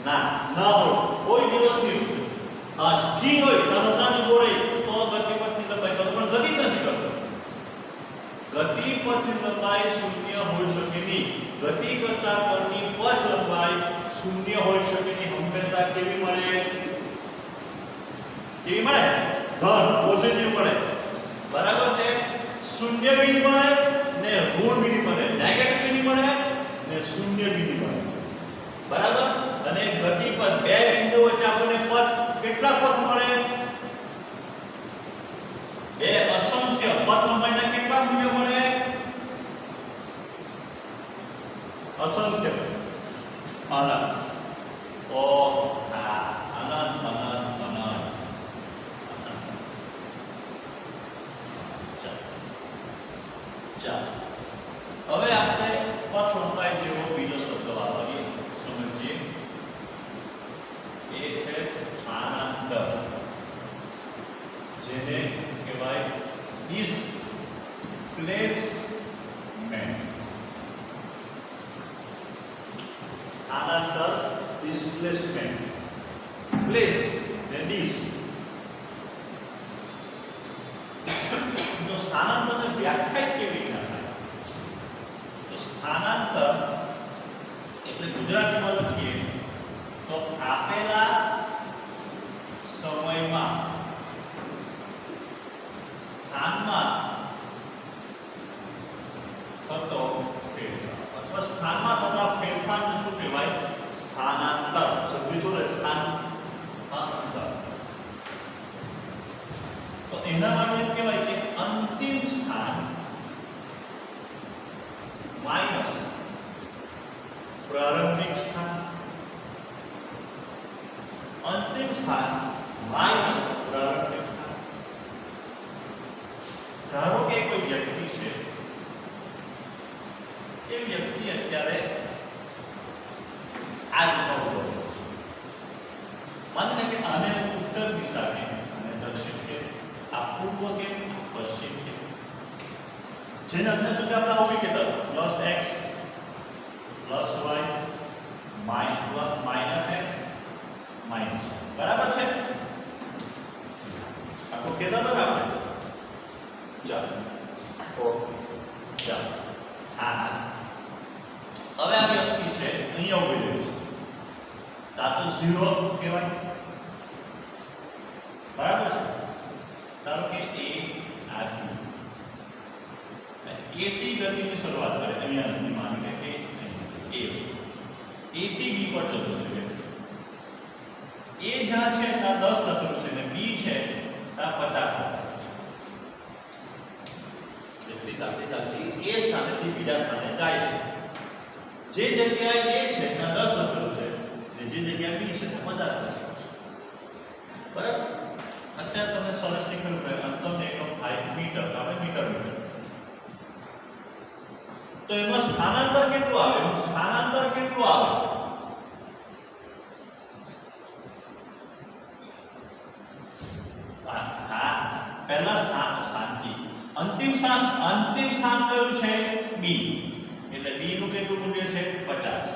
ના, ના હોય. કોઈ દિવસ નહીં હોય. આ સ્થિર હોય, તરત જ ઉભો રહે તો ગતિપથની લંબાઈ તો પણ ગતિ નથી કરતો. ગતિપથની લંબાઈ શૂન્ય હોઈ શકે નહીં. ગતિ કરતા કણની પથ લંબાઈ શૂન્ય હોઈ શકે નહીં. હંમેશા કેવી મળે? કેવી મળે? ધન, પોઝિટિવ મળે. બરાબર છે. શૂન્ય બી નહીં મળે ને ઋણ બી નહીં મળે. નેગેટિવ બી નહીં મળે ને શૂન્ય બી નહીં મળે. બરાબર. અને ગતિપથ બે બિંદુ વચ્ચે આપણને પથ કેટલા પથ મળે? બે અસંખ્ય. પથ લંબાઈના કેટલા મૂલ્યો મળે? અસંખ્ય. અનંત. ઓ હા, અનંત. ચાલો હવે આપણે પથ લંબાઈ જેવો બીજો શબ્દ વાપરીએ, સમજીએ. એ છે સ્થાનાંતર, જેને કહેવાય ડિસ્પ્લેસમેન્ટ. સ્થાનાંતર, ડિસ્પ્લેસમેન્ટ. પ્લેસ ને ડિસ. તો સ્થાનાંતરને વ્યાખ્યાયિત કેવી રીતે થાય? તો સ્થાનાંતર એટલે ગુજરાતીમાં લખીએ તો આપેલા સમયમાં સ્થાનમાં થતો ફેરફાર અથવા સ્થાનમાં થતા ફેરફારને શું કહેવાય? સ્થાનાંતર. શબ્દ જોડે સ્થાનાંતર. તો એના માટે એમ કહેવાય કે અંતિમ સ્થાન માઈનસ પ્રારંભિક સ્થાન. અંતિમ સ્થાન માઈનસ પ્રારંભિક સ્થાન. ધારો કે કોઈ વ્યક્તિ છે, એ વ્યક્તિ અત્યારે આ રીતે ઉભો છે. માની લે કે આને ઉત્તર દિશા કે અને દક્ષિણ કે, આ પૂર્વ કે પશ્ચિમ કે, જેને અત્યાર સુધી આપણે આવું કહેતા +x +y -x -y. બરાબર છે? આખો કહેતા હતા ને આપણે. ચાલો ચાલો હા. હવે આ વ્યક્તિ છે અહીંયા ઉભી રહી છે, તો આ તો 0 કહેવાય. બરાબર છે? ધારો કે a આ a થી ગતિની શરૂઆત કરે. અહીંયા માની લે કે a થી b પર જતો છે વ્યક્તિ. a જ્યાં છે ત્યાં 10 લખેલું છે અને b છે ત્યાં 50 લખેલું છે. એટલે ચાલતી ચાલતી એ સ્થાનેથી બીજા સ્થાને જાય છે. જે જગ્યાએ a છે ત્યાં 10 લખેલું છે અને જે જગ્યાએ b છે ત્યાં 50 લખેલું છે. બરાબર? અત્યારે તમે સરસ શીખ્યું કે અંતરનો એકમ થાય મીટર, આપણે મીટર. તો એમાં સ્થાનાંતર કેટલું આવે? સ્થાનાંતર કેટલું આવે? હા, પહેલા સ્થાન અંતિમ સ્થાન કયું છે? b. એટલે b નું કેટલું મૂલ્ય છે? 50.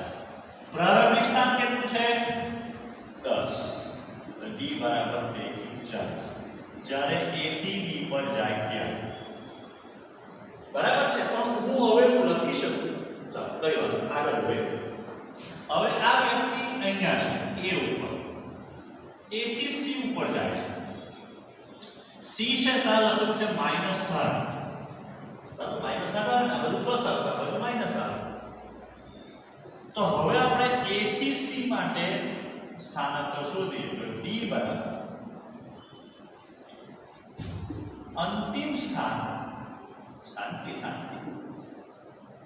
પ્રારંભિક સ્થાન કેટલું છે? 10. તો b બરાબર થઈ 40. જ્યારે a થી b પર જાય ત્યારે. બરાબર છે? પણ હું હવે લખી શકું. ચાલો કઈ વાત આગળ જોઈએ. હવે આ વ્યક્તિ અહીંયા છે a ઉપર, a થી c ઉપર જાય છે. c છે ત્યાં લખેલું છે -7. બરાબર? -7 આવે ને, બધું પ્લસ આવે એટલે માઈનસ આવે. તો હવે આપણે a થી c માટે સ્થાનાંતર શોધીએ તો d બરાબર અંતિમ સ્થાન શાંતિ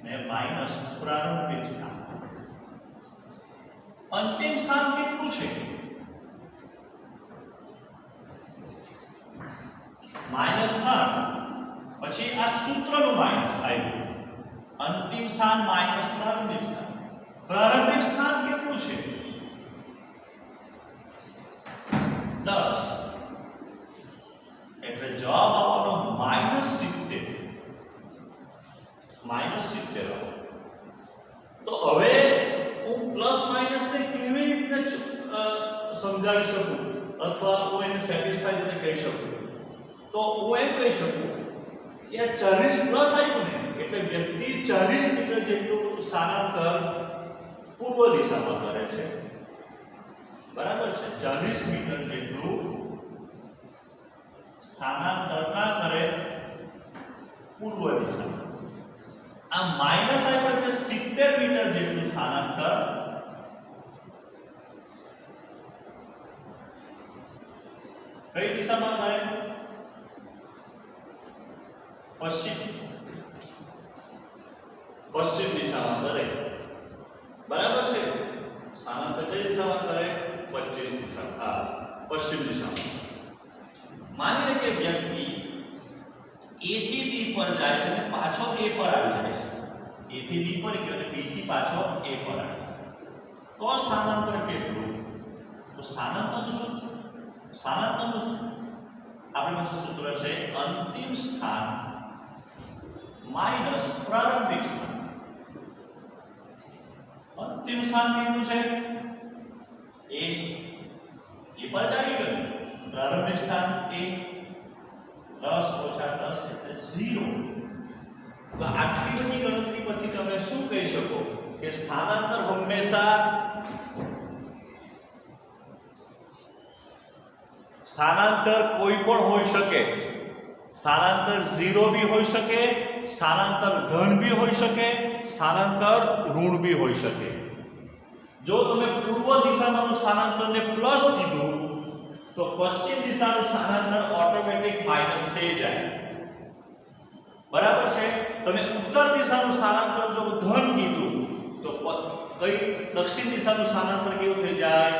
ને માઈનસ પ્રારંભિક સ્થાન. અંતિમ સ્થાન કેટલું છે? -7. પછી આ સૂત્રનું માઈનસ આવ્યું. અંતિમ સ્થાન માઈનસ પ્રારંભિક સ્થાન. પ્રારંભિક સ્થાન કેટલું છે? 10. એટલે જવાબ આવવાનો -70. -70. તો હવે હું પ્લસ માઈનસ ને કેવી રીતે સમજાવી શકું અથવા હું એને સેટિસ્ફાઈ રીતે કહી શકું? તો હું એમ કહી શકું કે 40 પ્લસ આવ્યું ને એટલે વ્યક્તિ 40 મીટર જેટલું સ્થાનાંતર પૂર્વ દિશામાં કરે છે. બરાબર છે? 40 મીટર જેટલું સ્થાનાંતર ના કરે પૂર્વ દિશામાં. આ માઈનસ આવ્યું એટલે 70 મીટર જેટલું સ્થાનાંતર કઈ દિશામાં કરે? પશ્ચિમ દિશામાં કરે. બરાબર છે? સ્થાનાંતર કઈ દિશામાં કરે? 25 દિશામાં. હા, પશ્ચિમ દિશામાં. માની લે કે વ્યક્તિ a થી b પર જાય છે અને પાછો a પર આવી જાય છે. a થી b પર ગયો અને b થી પાછો a પર આવ્યો. તો સ્થાનાંતર કેટલું? તો સ્થાનાંતરનું શું? આપણી પાસે સૂત્ર છે અંતિમ સ્થાન માઈનસ પ્રારંભિક સ્થાન. અંતિમ સ્થાન કેટલું છે? a પર આવી ગયું. પ્રારંભિક સ્થાન a 10 - 10 એટલે 0. તો આટલી બધી ગણતરી પરથી તમે શું કહી શકો કે સ્થાનાંતર હંમેશા કોઈ પણ હોઈ શકે. સ્થાનાંતર 0 भी હોઈ શકે, સ્થાનાંતર ધન भी હોઈ શકે, સ્થાનાંતર ઋણ भी હોઈ શકે. જો તમે પૂર્વ દિશામાં સ્થાનાંતરને પ્લસ કીધું તો પશ્ચિમ દિશાનું સ્થાનાંતર ઓટોમેટિક માઈનસ થઈ જાય. બરાબર છે. તમે ઉત્તર દિશાનું સ્થાનાંતર જો ધન કીધું તો કઈ દક્ષિણ દિશાનું સ્થાનાંતર કેવું થઈ જાય?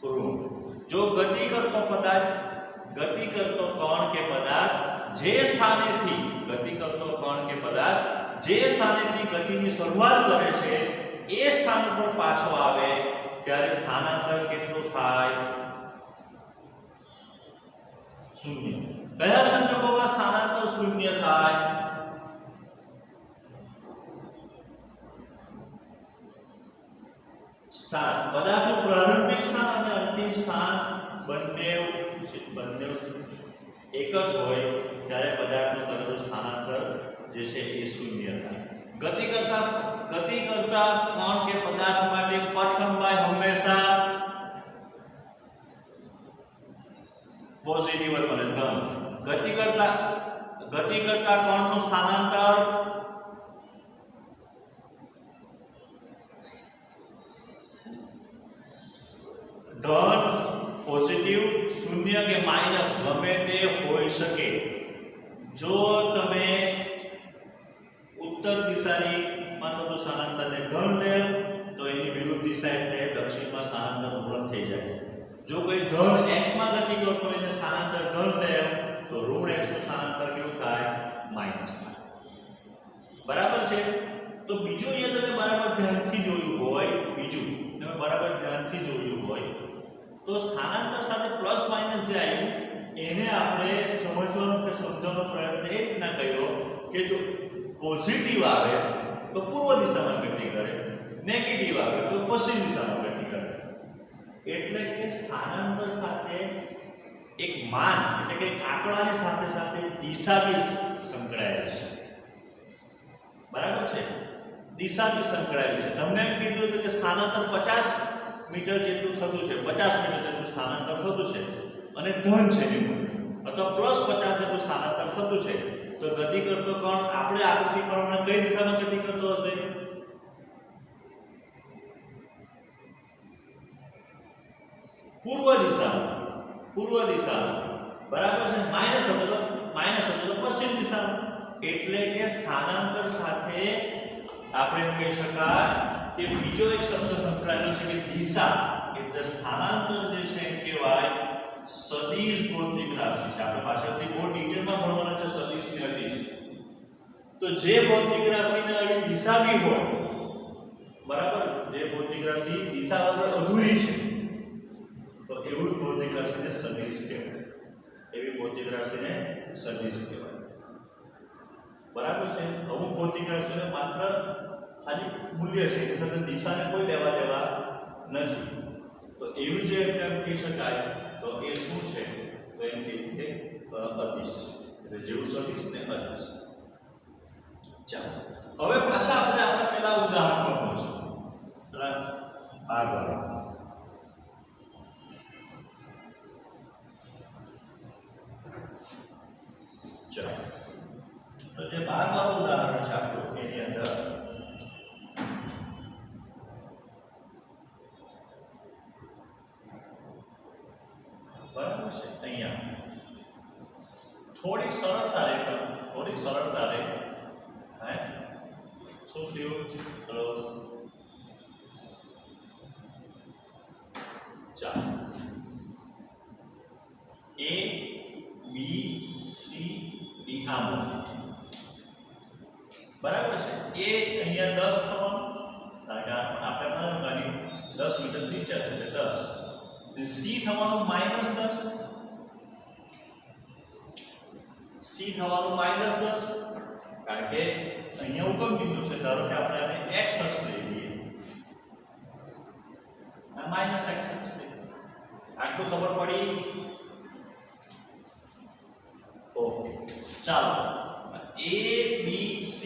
ઋણ. જો ગતિ કરતો પદાર્થ, ગતિ કરતો કણ કે પદાર્થ જે સ્થાનેથી, ગતિ કરતો કણ કે પદાર્થ જે સ્થાનેથી ગતિની શરૂઆત કરે છે એ સ્થાન પર પાછો આવે ત્યારે સ્થાનાંતર કેટલું થાય? શૂન્ય. કયા સંજોગોમાં સ્થાનાંતર શૂન્ય થાય? સ્થાન, પદાર્થનું પ્રારંભિક સ્થાન અને અંતિમ સ્થાન બંને એક જ હોય ત્યારે પદાર્થનું કરેલું સ્થાનાંતર જે છે એ શૂન્ય થાય. ગતિ કરતા કણ કે પદાર્થ માટે પથ લંબાઈ હંમેશા પોઝિટિવ જ બને, ધન. ગતિ કરતા કણનું સ્થાનાંતર ધન, પોઝિટિવ, શૂન્ય કે માઈનસ ગમે તે હોઈ શકે. જો તમે ઉત્તર દિશાની માં થતું સ્થાનાંતરને ધન લે તો એની વિરુદ્ધ દિશા એટલે દક્ષિણમાં સ્થાનાંતર ઋણ થઈ જાય. જો કોઈ ધન x માં ગતિ કરતો હોય ને સ્થાનાંતર ધન લે તો ઋણ x નું સ્થાનાંતર કેવું થાય? માઈનસ થાય. બરાબર છે. તો બીજું એ તમે બરાબર ધ્યાનથી જોયું હોય તો સ્થાનાંતર સાથે પ્લસ માઈનસ જે આવ્યું એને આપણે સમજવાનો કે સમજવાનો પ્રયત્ન એ રીતના કર્યો કે જો પોઝિટિવ આવે તો પૂર્વ દિશામાં ગતિ કરે, નેગેટિવ આવે તો પશ્ચિમ દિશામાં ગતિ કરે. એટલે કે સ્થાનાંતર સાથે એક માન એટલે કે આંકડાની સાથે સાથે દિશા બી સંકળાયેલ છે. બરાબર છે. દિશા બી સંકળાયેલી છે. તમને એમ કીધું હતું કે સ્થાનાંતર 50 મીટર જેટલું થતું છે, 50 મીટર જેટલું સ્થાનાંતર થતું છે અને ધન છે એનું અથવા પ્લસ 50 જેટલું સ્થાનાંતર થતું છે તો ગતિ કરતો કણ આપણે આકૃતિ પ્રમાણે કઈ દિશામાં ગતિ કરતો હશે? પૂર્વ દિશામાં. બરાબર છે. માઈનસ હતો તો પશ્ચિમ દિશામાં. એટલે કે સ્થાનાંતર સાથે આપણે એમ કહી શકાય કે બીજો એક શબ્દ સંકળાયેલો છે કે દિશા. એટલે સ્થાનાંતર જે છે એ કહેવાય સદિશ ભૌતિક રાશિ છે. આપણે પાછળથી બહુ ડિટેલમાં ભણવાના છે સદિશ ને અદિશ. તો જે ભૌતિક રાશિને આવી દિશા બી હોય, બરાબર, જે ભૌતિક રાશિ દિશા વગર અધૂરી છે તો એવું ભૌતિક રાશિને સદિશ કહેવાય. એવી ભૌતિક રાશિને સદિશ કહેવાય. બરાબર છે. અમુક ભૌતિક રાશિઓને માત્ર ખાલી મૂલ્ય છે, એની સાથે દિશાને કોઈ લેવા દેવા નથી. તો એવું જે એમ કહી શકાય તો એ શું છે? તો એમ કે અદિશ. એટલે જેવું સદિશ ને અદિશ. ચાલો હવે પાછા આપણે પેલા ઉદાહરણ પર પહોંચીએ. આગળ ચાલો તો જે ભાગવાળું ઉદાહરણ છે આપણું એની અંદર બરાબર છે. અહીંયા થોડીક સરળતા રહે હે શું થયું? ચલો ચાલો A B C D આમ બરાબર છે. A અહીંયા 10 થવાનું કારણ કે આપણે પણ 10 મીટર ત્રિજ્યા છે એટલે 10. C થવાનું -10, C થવાનું -10 કારણ કે અહીંયા ઉગમ બિંદુ છે. ધારો કે આપણે આને x અક્ષ લઈ લઈએ, આ -x અક્ષ લઈએ. આટલું ખબર પડી? ઓકે ચાલો A B C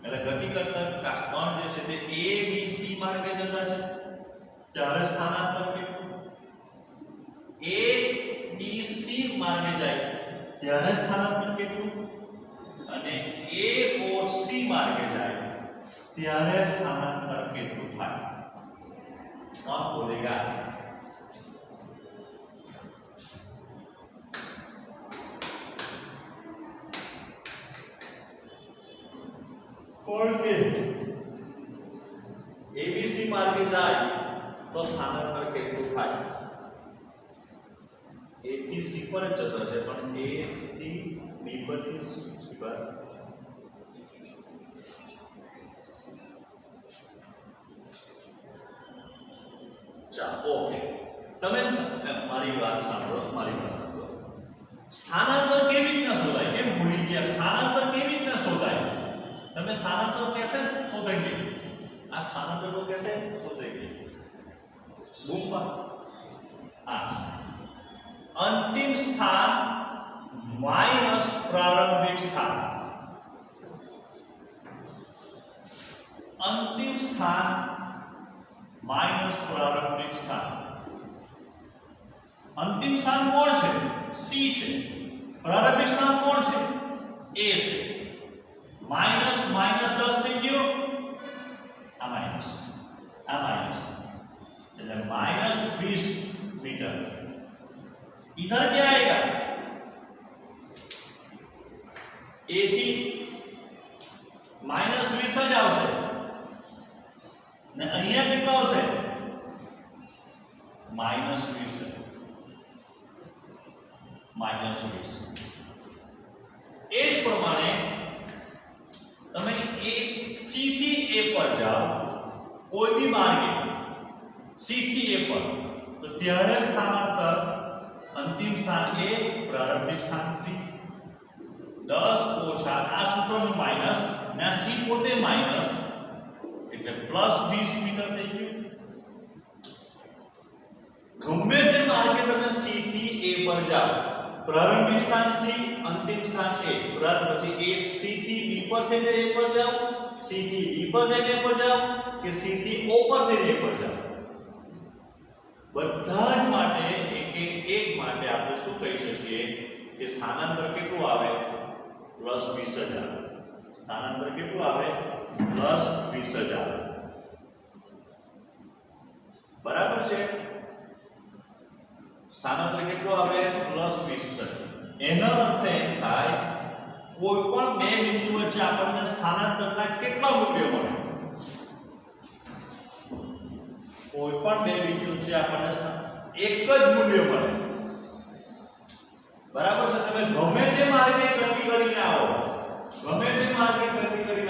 એટલે ગતિ કરતા કણ જે છે તે A B C માર્ગે જતા છે ત્યારે સ્થાનાંતર કેટલું? A B C માર્ગે જાય ત્યારે સ્થાનાંતર કેટલું? માર્ગે જાય ત્યારે સ્થાનાંતર કેટલું થાય? કોણ બોલેગા? કોણ કે એબીસી માર્ગે જાય તો સ્થાનાંતર કેટલું થાય? એ થી સી પર જ જતો છે, પણ એ થી બી પર થી સી પર ઓકે. તમે મારી વાત સાંભળો. સ્થાનાંતર કેવી રીતના શોધાય? કેમ ભૂલી ગયા? સ્થાનાંતર કેવી રીતના શોધાય? તમે સ્થાનાંતર कैसे શોધेंगे? आप स्थानांतर को कैसे शोधेंगे? बूम अंतिम स्थान माइनस प्रारंभिक स्थान. अंतिम स्थान माइनस प्रारंभिक स्थान. अंतिम स्थान कौन है? सी है. प्रारंभिक स्थान कौन है? ए है. माइनस माइनस 10 થઈ ગયો. आ माइनस એટલે माइनस 20 मीटर. इधर क्या आएगा? ए थी माइनस 20 જ આવશે ને અહીંયા કેટલો આવશે? माइनस 20. એ જ પ્રમાણે તમે એ સી થી એ પર જાઓ કોઈ બી માર્ગે સી થી એ પર તો ત્યારે સ્થાનાંતર અંતિમ સ્થાન એ પ્રારંભિક સ્થાન સી 10 ઓછા આ સૂત્રનું માઈનસ ને આ સી પોતે માઈનસ એટલે પ્લસ 20 મીટર થઈ ગયું. ગમે તે માર્ગે તમે સી થી એ પર જાઓ प्रारंभिक स्थान सी अंतिम स्थान ए પછી એ સી થી બી પર થઈને એ પર જાઓ સી થી ડી પર જઈને એ પર જાઓ કે સી થી ઓ પર થઈને એ પર જાઓ બધા જ માટે એક માટે આપણે શું કહી શકીએ કે સ્થાનાંતર કેટલું આવે? પ્લસ 20 જ આવે. સ્થાનાંતર કેટલું આવે? પ્લસ 20 જ આવે. બરાબર છે? સ્થાનાંતર કેટલું આવે? પ્લસ 20. એનો અર્થ એ થાય કોઈ પણ બે બિંદુ વચ્ચે આપણને સ્થાનાંતરના કેટલા મૂલ્યો મળે? કોઈ પણ બે બિંદુ વચ્ચે આપણને એક જ મૂલ્ય મળે. બરાબર છે? તમે ગમે તે માર્ગે ગતિ કરીને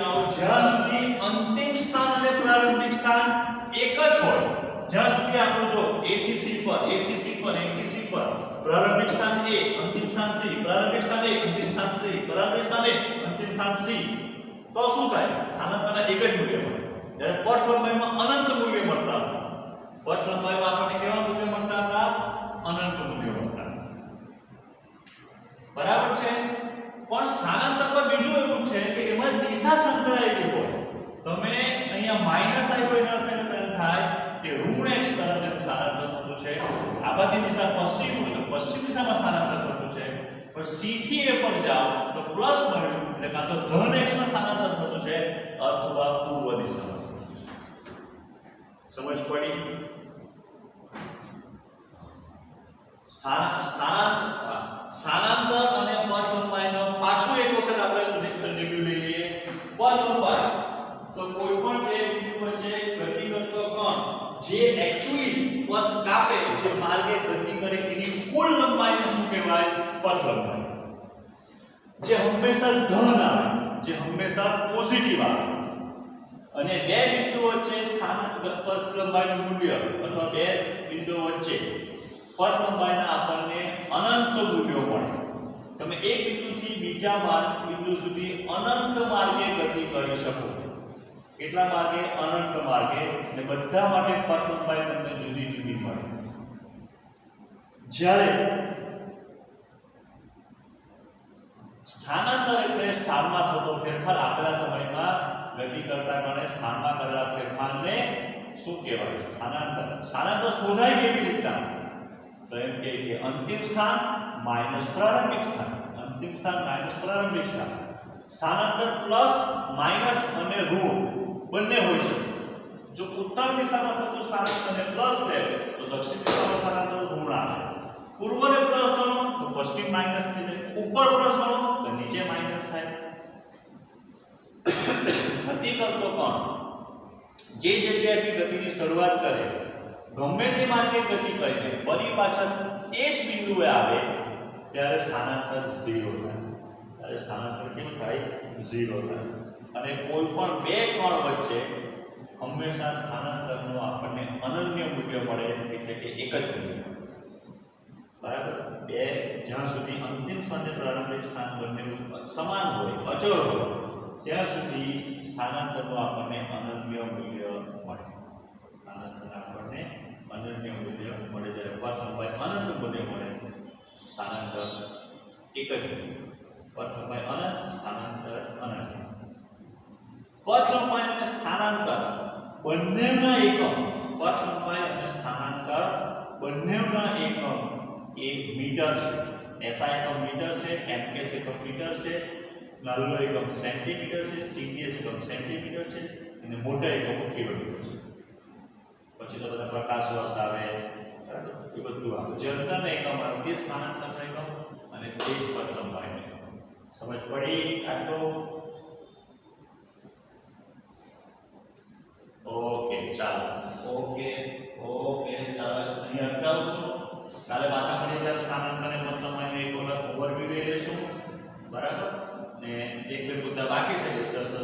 આવો જ્યાં સુધી અંતિમ સ્થાન અને પ્રારંભિક સ્થાન એક જ હોય જ્યાં સુધી આપણું જો a થી c પર प्रारंभिक स्थान ए अंतिम स्थान c प्रारंभिक स्थान ए अंतिम स्थान c प्रारंभिक स्थान ए अंतिम स्थान c तो શું થાય? સ્થાનાંતરના એક જ મૂલ્ય મળે. જ્યારે પથ લંબાઈમાં અનંત મૂલ્ય મળતા હતા. પથ લંબાઈમાં આપણને કેવા મૂલ્ય મળતા હતા? અનંત મૂલ્ય મળતા. બરાબર છે? પણ સ્થાનાંતરમાં બીજું એવું છે કે એમાં દિશા સંકળાયેલી હોય. તમે અહીંયા માઈનસ આવ્યો એનો અર્થ એમ થાય કે ઋણ x તરફ સ્થાનાંતર થતું છે. આ બધી દિશા પશ્ચિમ હોય તો પશ્ચિમ દિશામાં સ્થાનાંતર થતું છે. પણ સી થી એ પર જાઓ તો પ્લસ મળ્યું એટલે કાં તો ધન x માં સ્થાનાંતર થતું છે અથવા પૂર્વ દિશામાં. સમજ પડી? સ્થાનાંતર અને પથ લંબાઈનો પાછો એક વખત આપણે રિવ્યુ લઈ લઈએ. પથ લંબાઈ તો કોઈ પણ બે બિંદુ વચ્ચે ગતિ કરતો કણ જે એક્ચ્યુઅલી પથ કાપે જે માર્ગે ગતિ કરે એની કુલ લંબાઈને શું કહેવાય? પથ લંબાઈ. જે હંમેશા ધન આવે, જે હંમેશા પોઝિટિવ આવે. અને બે બિંદુ વચ્ચે પથ લંબાઈનું મૂલ્ય અથવા બે બિંદુઓ વચ્ચે પથ લંબાઈના આપણને અનંત મૂલ્યો મળે. તમે એક બિંદુથી બીજા બિંદુ સુધી અનંત માર્ગે ગતિ કરી શકો. કેટલા માર્ગે? અનંત માર્ગે. અને બધા માટે પથ લંબાઈ તમને જુદી જુદી મળે. જ્યારે સ્થાનાંતર એટલે સ્થાનમાં થતો ફેરફાર. આપેલા સમયમાં ગતિ કરતા કણે સ્થાનમાં કરેલા ફેરફારને શું કહેવાય? સ્થાનાંતર. સ્થાનાંતર શોધાય કેવી રીતના? તો એમ કે અંતિમ સ્થાન માઈનસ પ્રારંભિક સ્થાન. અંતિમ સ્થાન માઈનસ પ્રારંભિક સ્થાન. સ્થાનાંતર પ્લસ માઈનસ અને ઋણ બંને હોઈ શકે. જો ઉત્તર દિશામાં થતું સ્થાનાંતરને પ્લસ લે તો દક્ષિણ દિશામાં સ્થાનાંતર ઋણ આવે. પૂર્વને પ્લસ ગણો તો પશ્ચિમ માઈનસ થઈ જાય. ઉપર પ્લસ ગણો તો નીચે માઈનસ થાય. ગતિ કરતો કણ જે જગ્યાએથી ગતિની શરૂઆત કરે ગમે તે માર્ગે ગતિ કરીને ફરી પાછા એ જ બિંદુએ આવે ત્યારે સ્થાનાંતર 0 થાય. ત્યારે સ્થાનાંતર કેવું થાય? 0 થાય. અને કોઈ પણ બે કણ વચ્ચે હંમેશા સ્થાનાંતરનું આપણને અનન્ય મૂલ્ય મળે, એટલે કે એક જ મૂલ્ય. બરાબર? બે જ્યાં સુધી અંતિમ સ્થાને પ્રારંભિક સ્થાન બંને સમાન હોય, અચળ હોય, ત્યાં સુધી સ્થાનાંતરનું આપણને અનન્ય મૂલ્ય મળે. સ્થાનાંતર આપણને અનન્ય મૂલ્ય મળે. જ્યારે પથ લંબાઈ અનંત મૂલ્ય મળે, સ્થાનાંતર એક જ મૂલ્ય. પથ લંબાઈ અનંત, સ્થાનાંતર અનંત. પથ લંબાઈ અને સ્થાનાંતર બંનેના એકમ, પથ લંબાઈ અને સ્થાનાંતર બંનેના એકમ એ મીટર છે. એસઆઈ એકમ મીટર છે, એમકેસ એકમ મીટર છે, નાનો એકમ સેન્ટીમીટર છે, સીજીએસ એકમ સેન્ટીમીટર છે અને મોટા એકમ કિલોમીટર છે. પછી તો બધા પ્રકાશ વર્ષ આવે, બરાબર? એ બધું આવે. જે અંતરના એકમ આવે તે સ્થાનાંતરના એકમ અને તે જ પથ લંબાઈના એકમ. સમજ પડી? આટલો ઓકે. ચાલો ઓકે ચાલો અહીં અટકાવું છું. કાલે પાછા મળીએ ત્યારે સ્થાનાંતર અને પથ લંબાઈનો એક વખત ઓવરવ્યુ લઈ લઈશું. બરાબર? ને એક બે મુદ્દા બાકી છે ડિસ્કસ